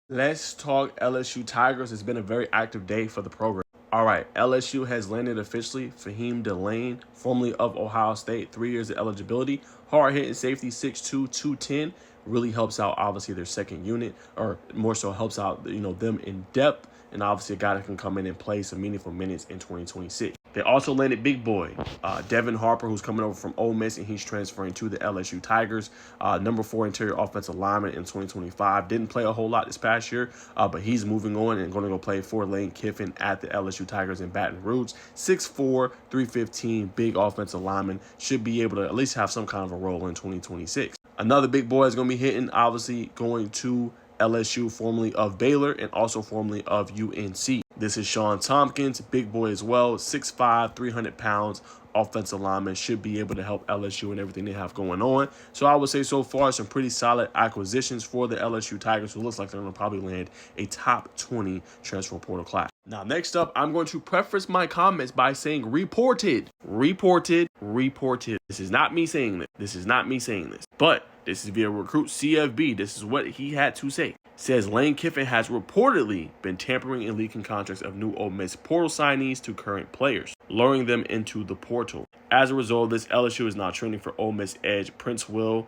Let's talk LSU Tigers. It's been a very active day for the program. All right, LSU has landed officially Fahim Delane, formerly of Ohio State, 3 years of eligibility. Hard-hitting safety, 6'2", 210. Really helps out, obviously, their second unit, or more so helps out, them in depth. And obviously a guy that can come in and play some meaningful minutes in 2026. They also landed big boy, Devin Harper, who's coming over from Ole Miss, and he's transferring to the LSU Tigers. Number 4 interior offensive lineman in 2025. Didn't play a whole lot this past year, but he's moving on and going to go play for Lane Kiffin at the LSU Tigers in Baton Rouge. 6'4", 315, big offensive lineman. Should be able to at least have some kind of a role in 2026. Another big boy is going to be hitting, obviously, going to LSU, formerly of Baylor and also formerly of UNC. This is Sean Tompkins, big boy as well, 6'5", 300 pounds, offensive lineman, should be able to help LSU and everything they have going on. So I would say so far some pretty solid acquisitions for the LSU Tigers, who looks like they're going to probably land a top 20 transfer portal class. Now, next up, I'm going to preface my comments by saying reported. This is not me saying this. But this is via Recruit CFB. This is what he had to say. Says Lane Kiffin has reportedly been tampering and leaking contracts of new Ole Miss portal signees to current players, luring them into the portal. As a result, this LSU is now trending for Ole Miss edge Princewill,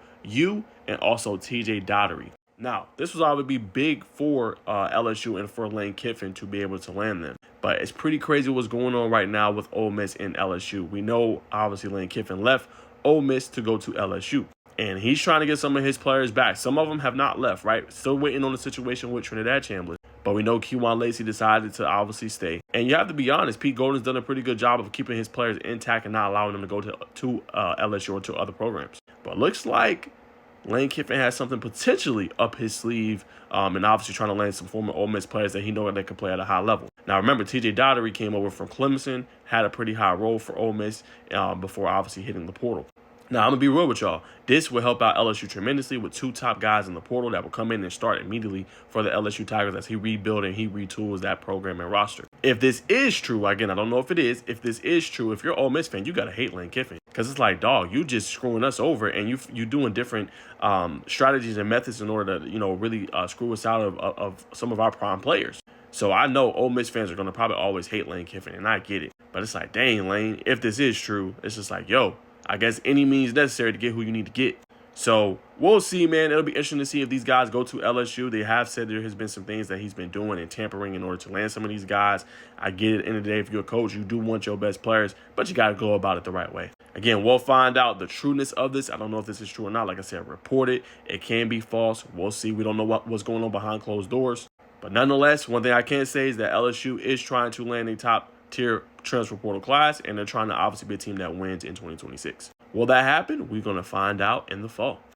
and also TJ Dottery. Now, this was obviously big for LSU and for Lane Kiffin to be able to land them. But it's pretty crazy what's going on right now with Ole Miss and LSU. We know, obviously, Lane Kiffin left Ole Miss to go to LSU. And he's trying to get some of his players back. Some of them have not left, right? Still waiting on the situation with Trinidad Chambliss. But we know Kewan Lacey decided to obviously stay. And you have to be honest, Pete Golden's done a pretty good job of keeping his players intact and not allowing them to go to LSU or to other programs. But looks like Lane Kiffin has something potentially up his sleeve, and obviously trying to land some former Ole Miss players that he knows that can play at a high level. Now, remember, TJ Dottery came over from Clemson, had a pretty high role for Ole Miss before obviously hitting the portal. Now, I'm going to be real with y'all. This will help out LSU tremendously with 2 top guys in the portal that will come in and start immediately for the LSU Tigers as he rebuilds and he retools that program and roster. If this is true, again, I don't know if it is. If this is true, if you're an Ole Miss fan, you got to hate Lane Kiffin. Because it's like, dog, you just screwing us over and you doing different strategies and methods in order to, really screw us out of some of our prime players. So I know Ole Miss fans are going to probably always hate Lane Kiffin, and I get it. But it's like, dang, Lane, if this is true, it's just like, yo, I guess any means necessary to get who you need to get. So we'll see, man. It'll be interesting to see if these guys go to LSU. They have said there has been some things that he's been doing and tampering in order to land some of these guys. I get it. At the end of the day, if you're a coach, you do want your best players, but you got to go about it the right way. Again, we'll find out the trueness of this. I don't know if this is true or not. Like I said, reported. It can be false. We'll see. We don't know what's going on behind closed doors. But nonetheless, one thing I can say is that LSU is trying to land a top-tier transfer portal class, and they're trying to obviously be a team that wins in 2026. Will that happen? We're going to find out in the fall.